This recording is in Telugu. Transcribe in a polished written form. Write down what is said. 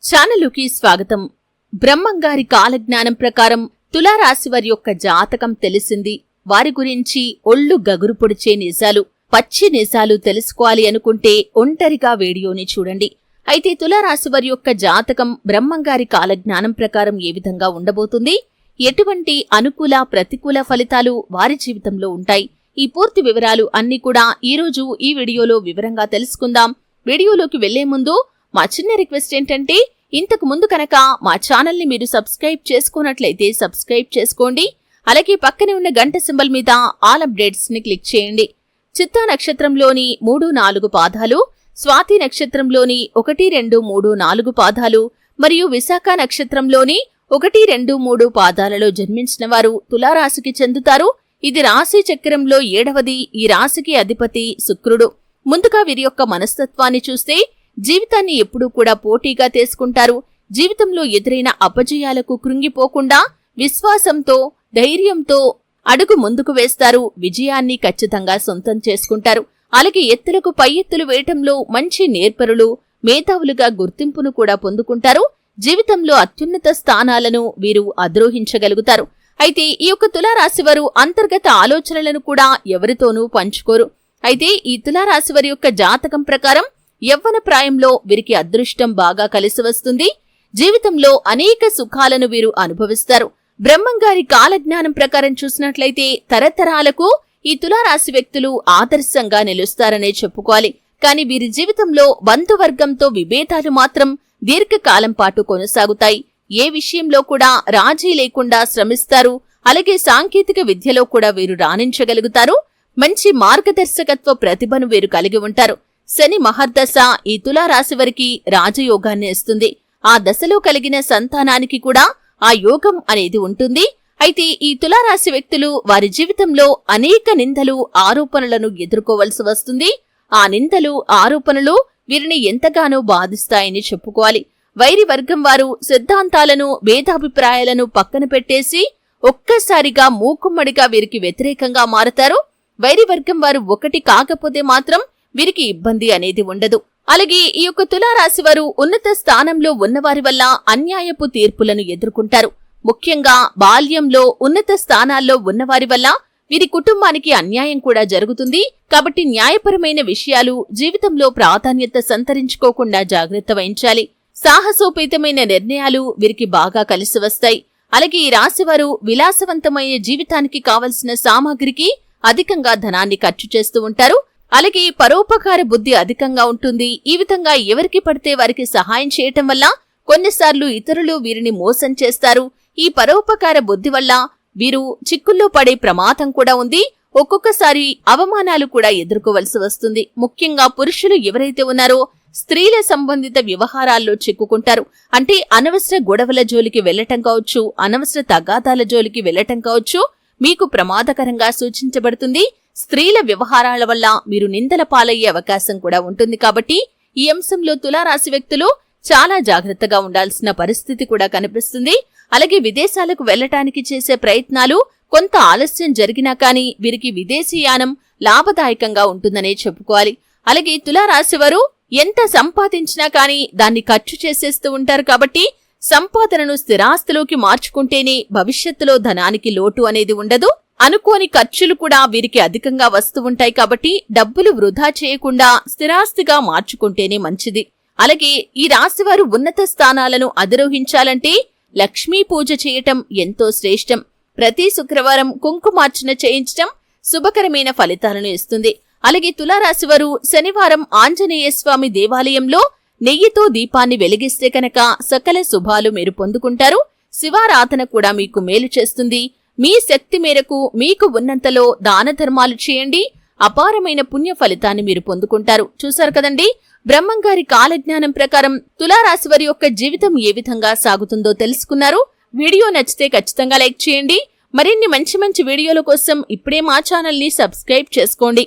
ఛానలుకి స్వాగతం. బ్రహ్మంగారి కాలజ్ఞానం ప్రకారం తులారాశి వారి యొక్క జాతకం తెలిసింది. వారి గురించి ఒళ్ళు గగురు పొడిచే నిజాలు, పచ్చి నిజాలు తెలుసుకోవాలి అనుకుంటే ఒంటరిగా వీడియోని చూడండి. అయితే తులారాశి వారి యొక్క జాతకం బ్రహ్మంగారి కాలజ్ఞానం ప్రకారం ఏ విధంగా ఉండబోతుంది, ఎటువంటి అనుకూల ప్రతికూల ఫలితాలు వారి జీవితంలో ఉంటాయి, ఈ పూర్తి వివరాలు అన్ని కూడా ఈరోజు ఈ వీడియోలో వివరంగా తెలుసుకుందాం. వీడియోలోకి వెళ్లే ముందు మా చిన్న రిక్వెస్ట్ ఏంటంటే, ఇంతకు ముందు కనుక మా ఛానల్ని మీరు సబ్స్క్రైబ్ చేసుకున్నట్లయితే సబ్స్క్రైబ్ చేసుకోండి. అలాగే పక్కనే ఉన్న గంట సింబల్ మీద ఆల్ అప్డేట్స్ ని క్లిక్ చేయండి. చిత్తా నక్షత్రంలోని 3-4 పాదాలు, స్వాతి నక్షత్రంలోని 1-2-3-4 పాదాలు మరియు విశాఖ నక్షత్రంలోని 1-2-3 పాదాలలో జన్మించిన వారు తులారాశికి చెందుతారు. ఇది రాశి చక్రంలో 7వది. ఈ రాశికి అధిపతి శుక్రుడు. ముందుగా వీరి యొక్క మనస్తత్వాన్ని చూస్తే, జీవితాన్ని ఎప్పుడూ కూడా పోటీగా తీసుకుంటారు. జీవితంలో ఎదురైన అపజయాలకు కృంగిపోకుండా విశ్వాసంతో, ధైర్యంతో అడుగు ముందుకు వేస్తారు. విజయాన్ని ఖచ్చితంగా సొంతం చేసుకుంటారు. అలాగే ఎత్తులకు పై ఎత్తులు వేయటంలో మంచి నేర్పరులు, మేధావులుగా గుర్తింపును కూడా పొందుకుంటారు. జీవితంలో అత్యున్నత స్థానాలను వీరు అధిరోహించగలుగుతారు. అయితే ఈ యొక్క తులారాశి వారు అంతర్గత ఆలోచనలను కూడా ఎవరితోనూ పంచుకోరు. అయితే ఈ తులారాశి వారి యొక్క జాతకం ప్రకారం యవ్వన ప్రాయంలో వీరికి అదృష్టం బాగా కలిసి వస్తుంది. జీవితంలో అనేక సుఖాలను వీరు అనుభవిస్తారు. బ్రహ్మంగారి కాలజ్ఞానం ప్రకారం చూసినట్లయితే తరతరాలకు ఈ తులారాశి వ్యక్తులు ఆదర్శంగా నిలుస్తారనే చెప్పుకోవాలి. కానీ వీరి జీవితంలో బంధువర్గంతో విభేదాలు మాత్రం దీర్ఘకాలం పాటు కొనసాగుతాయి. ఏ విషయంలో కూడా రాజీ లేకుండా శ్రమిస్తారు. అలాగే సాంకేతిక విద్యలో కూడా వీరు రాణించగలుగుతారు. మంచి మార్గదర్శకత్వ ప్రతిభను వీరు కలిగి ఉంటారు. శని మహర్దశ ఈ తులారాశి వారికి రాజయోగాన్ని ఇస్తుంది. ఆ దశలో కలిగిన సంతానానికి కూడా ఆ యోగం అనేది ఉంటుంది. అయితే ఈ తులారాశి వ్యక్తులు వారి జీవితంలో అనేక నిందలు, ఆరోపణలను ఎదుర్కోవలసి వస్తుంది. ఆ నిందలు, ఆరోపణలు వీరిని ఎంతగానో బాధిస్తాయని చెప్పుకోవాలి. వైరి వర్గం వారు సిద్ధాంతాలను, భేదాభిప్రాయాలను పక్కన పెట్టేసి ఒక్కసారిగా మూకుమ్మడిగా వీరికి వ్యతిరేకంగా మారతారు. వైరి వర్గం వారు ఒకటి కాకపోతే మాత్రం వీరికి ఇబ్బంది అనేది ఉండదు. అలాగే ఈ యొక్క తులారాశి వారు ఉన్నత స్థానంలో ఉన్నవారి వల్ల అన్యాయపు తీర్పులను ఎదుర్కొంటారు. ముఖ్యంగా బాల్యంలో ఉన్నత స్థానాల్లో ఉన్నవారి వల్ల వీరి కుటుంబానికి అన్యాయం కూడా జరుగుతుంది. కాబట్టి న్యాయపరమైన విషయాలు జీవితంలో ప్రాధాన్యత సంతరించుకోకుండా జాగ్రత్త వహించాలి. సాహసోపేతమైన నిర్ణయాలు వీరికి బాగా కలిసి వస్తాయి. అలాగే ఈ రాశివారు విలాసవంతమైన జీవితానికి కావలసిన సామాగ్రికి అధికంగా ధనాన్ని ఖర్చు చేస్తూ ఉంటారు. అలాగే పరోపకార బుద్ధి అధికంగా ఉంటుంది. ఈ విధంగా ఎవరికి పడితే వారికి సహాయం చేయటం వల్ల కొన్నిసార్లు ఇతరులు వీరిని మోసం చేస్తారు. ఈ పరోపకార బుద్ధి వల్ల వీరు చిక్కుల్లో పడే ప్రమాదం కూడా ఉంది. ఒక్కొక్కసారి అవమానాలు కూడా ఎదుర్కోవలసి వస్తుంది. ముఖ్యంగా పురుషులు ఎవరైతే ఉన్నారో స్త్రీల సంబంధిత వ్యవహారాల్లో చిక్కుకుంటారు. అంటే అనవసర గొడవల జోలికి వెళ్లటం కావచ్చు, అనవసర తగాదాల జోలికి వెళ్లటం కావచ్చు, మీకు ప్రమాదకరంగా సూచించబడుతుంది. స్త్రీల వ్యవహారాల వల్ల మీరు నిందల పాలయ్యే అవకాశం కూడా ఉంటుంది. కాబట్టి ఈ అంశంలో తులారాశి వ్యక్తులు చాలా జాగ్రత్తగా ఉండాల్సిన పరిస్థితి కూడా కనిపిస్తుంది. అలాగే విదేశాలకు వెళ్లటానికి చేసే ప్రయత్నాలు కొంత ఆలస్యం జరిగినా కానీ వీరికి విదేశీయానం లాభదాయకంగా ఉంటుందనే చెప్పుకోవాలి. అలాగే తులారాశి వారు ఎంత సంపాదించినా కానీ దాన్ని ఖర్చు చేసేస్తూ ఉంటారు. కాబట్టి సంపాదనను స్థిరాస్తిలోకి మార్చుకుంటేనే భవిష్యత్తులో ధనానికి లోటు అనేది ఉండదు. అనుకోని ఖర్చులు కూడా వీరికి అధికంగా వస్తూ ఉంటాయి. కాబట్టి డబ్బులు వృధా చేయకుండా స్థిరాస్తిగా మార్చుకుంటేనే మంచిది. అలాగే ఈ రాశివారు ఉన్నత స్థానాలను అధిరోహించాలంటే లక్ష్మీ పూజ చేయటం ఎంతో శ్రేష్టం. ప్రతి శుక్రవారం కుంకుమార్చన చేయించటం శుభకరమైన ఫలితాలను ఇస్తుంది. అలాగే తులారాశివారు శనివారం ఆంజనేయ స్వామి దేవాలయంలో నెయ్యితో దీపాన్ని వెలిగిస్తే కనుక సకల శుభాలు మీరు పొందుకుంటారు. శివారాధన కూడా మీకు మేలు చేస్తుంది. మీ శక్తి మేరకు మీకు ఉన్నంతలో దాన ధర్మాలు చేయండి. అపారమైన పుణ్య ఫలితాన్ని మీరు పొందుకుంటారు. చూశారు కదండి, బ్రహ్మంగారి కాలజ్ఞానం ప్రకారం తులారాశి వారి యొక్క జీవితం ఏ విధంగా సాగుతుందో తెలుసుకున్నారు. వీడియో నచ్చితే ఖచ్చితంగా లైక్ చేయండి. మరిన్ని మంచి మంచి వీడియోల కోసం ఇప్పుడే మా ఛానల్ని సబ్స్క్రైబ్ చేసుకోండి.